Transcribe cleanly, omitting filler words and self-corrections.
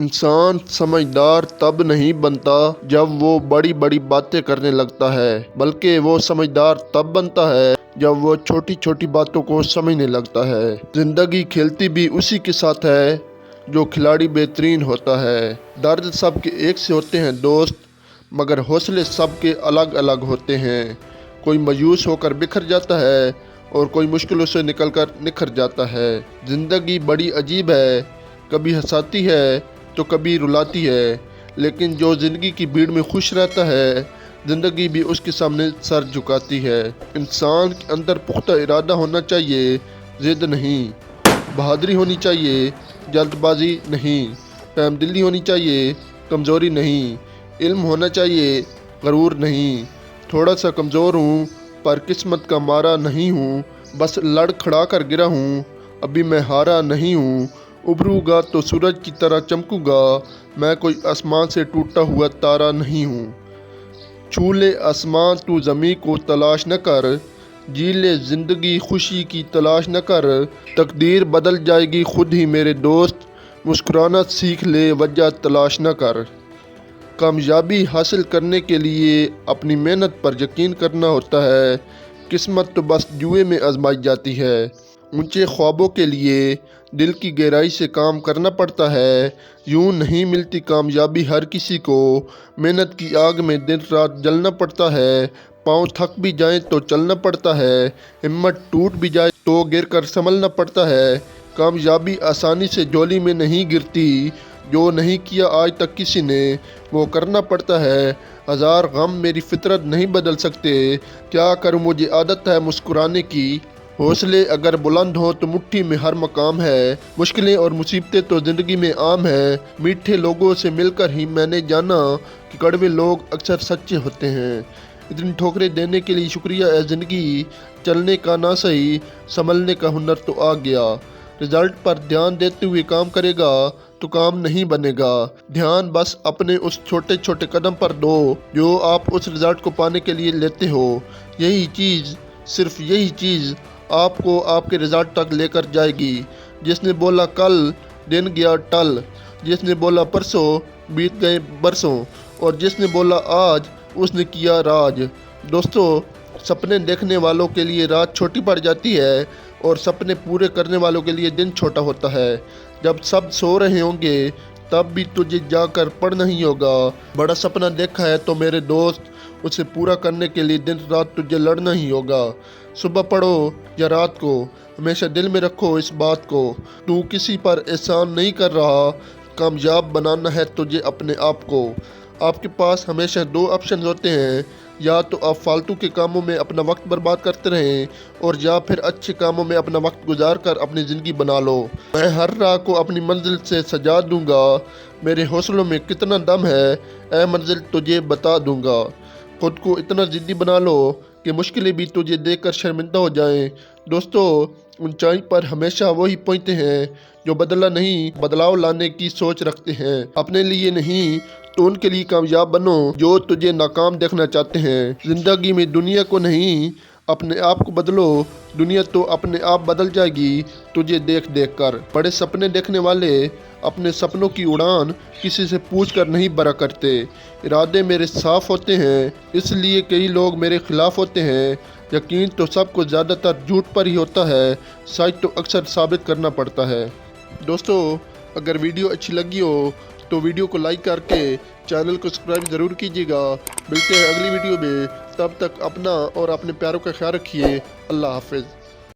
इंसान समझदार तब नहीं बनता जब वो बड़ी बड़ी बातें करने लगता है, बल्कि वो समझदार तब बनता है जब वो छोटी छोटी बातों को समझने लगता है। जिंदगी खेलती भी उसी के साथ है जो खिलाड़ी बेहतरीन होता है। दर्द सबके एक से होते हैं दोस्त, मगर हौसले सबके अलग अलग होते हैं। कोई मायूस होकर बिखर जाता है और कोई मुश्किलों से निकलकर निखर जाता है। ज़िंदगी बड़ी अजीब है, कभी हंसाती है तो कभी रुलाती है, लेकिन जो ज़िंदगी की भीड़ में खुश रहता है, ज़िंदगी भी उसके सामने सर झुकाती है। इंसान के अंदर पुख्ता इरादा होना चाहिए, ज़िद नहीं। बहादुरी होनी चाहिए, जल्दबाजी नहीं। रहमदिली होनी चाहिए, कमज़ोरी नहीं। इल्म होना चाहिए, गरूर नहीं। थोड़ा सा कमज़ोर हूँ पर किस्मत का मारा नहीं हूँ, बस लड़खड़ा कर गिरा हूँ, अभी मैं हारा नहीं हूँ। उभरूँगा तो सूरज की तरह चमकूँगा, मैं कोई आसमान से टूटा हुआ तारा नहीं हूँ। छू ले आसमान तू ज़मीं को तलाश न कर, जी ले ज़िंदगी खुशी की तलाश न कर। तकदीर बदल जाएगी खुद ही मेरे दोस्त, मुस्कुराना सीख ले वजह तलाश न कर। कामयाबी हासिल करने के लिए अपनी मेहनत पर यकीन करना होता है, किस्मत तो बस जुए में आजमाई जाती है। ऊंचे ख्वाबों के लिए दिल की गहराई से काम करना पड़ता है, यूं नहीं मिलती कामयाबी हर किसी को। मेहनत की आग में दिन रात जलना पड़ता है, पाँव थक भी जाएं तो चलना पड़ता है, हिम्मत टूट भी जाए तो गिर कर संभलना पड़ता है। कामयाबी आसानी से झोली में नहीं गिरती, जो नहीं किया आज तक किसी ने वो करना पड़ता है। हज़ार गम मेरी फितरत नहीं बदल सकते, क्या करूं मुझे आदत है मुस्कुराने की। हौसले अगर बुलंद हो तो मुट्ठी में हर मकाम है, मुश्किलें और मुसीबतें तो ज़िंदगी में आम है। मीठे लोगों से मिलकर ही मैंने जाना कि कड़वे लोग अक्सर सच्चे होते हैं। इतनी ठोकरें देने के लिए शुक्रिया है ज़िंदगी, चलने का ना सही संभलने का हुनर तो आ गया। रिजल्ट पर ध्यान देते हुए काम करेगा तो काम नहीं बनेगा, ध्यान बस अपने उस छोटे छोटे कदम पर दो जो आप उस रिजल्ट को पाने के लिए लेते हो। यही चीज़, सिर्फ यही चीज़ आपको आपके रिजल्ट तक लेकर जाएगी। जिसने बोला कल, दिन गया टल। जिसने बोला परसों, बीत गए बरसों। और जिसने बोला आज, उसने किया राज। दोस्तों, सपने देखने वालों के लिए रात छोटी पड़ जाती है और सपने पूरे करने वालों के लिए दिन छोटा होता है। जब सब सो रहे होंगे तब भी तुझे जाकर पढ़ना ही होगा। बड़ा सपना देखा है तो मेरे दोस्त, उसे पूरा करने के लिए दिन रात तुझे लड़ना ही होगा। सुबह पढ़ो या रात को, हमेशा दिल में रखो इस बात को, तू किसी पर एहसान नहीं कर रहा, कामयाब बनाना है तुझे अपने आप को। आपके पास हमेशा दो ऑप्शन होते हैं, या तो आप फालतू के कामों में अपना वक्त बर्बाद करते रहें और या फिर अच्छे कामों में अपना वक्त गुजार कर अपनी ज़िंदगी बना लो। मैं हर राह को अपनी मंजिल से सजा दूंगा, मेरे हौसलों में कितना दम है ऐ मंजिल तुझे बता दूंगा। खुद को इतना ज़िद्दी बना लो कि मुश्किलें भी तुझे देखकर शर्मिंदा हो जाएं। दोस्तों, ऊंचाई पर हमेशा वही पहुंचते हैं जो बदला नहीं, बदलाव लाने की सोच रखते हैं। अपने लिए नहीं तो उनके लिए कामयाब बनो जो तुझे नाकाम देखना चाहते हैं। जिंदगी में दुनिया को नहीं, अपने आप को बदलो, दुनिया तो अपने आप बदल जाएगी तुझे देख देख कर। बड़े सपने देखने वाले अपने सपनों की उड़ान किसी से पूछ कर नहीं भरा करते। इरादे मेरे साफ होते हैं, इसलिए कई लोग मेरे खिलाफ होते हैं। यकीन तो सबको ज़्यादातर झूठ पर ही होता है, सच तो अक्सर साबित करना पड़ता है। दोस्तों, अगर वीडियो अच्छी लगी हो तो वीडियो को लाइक करके चैनल को सब्सक्राइब ज़रूर कीजिएगा। मिलते हैं अगली वीडियो में, तब तक अपना और अपने प्यारों का ख्याल रखिए। अल्लाह हाफ़िज़।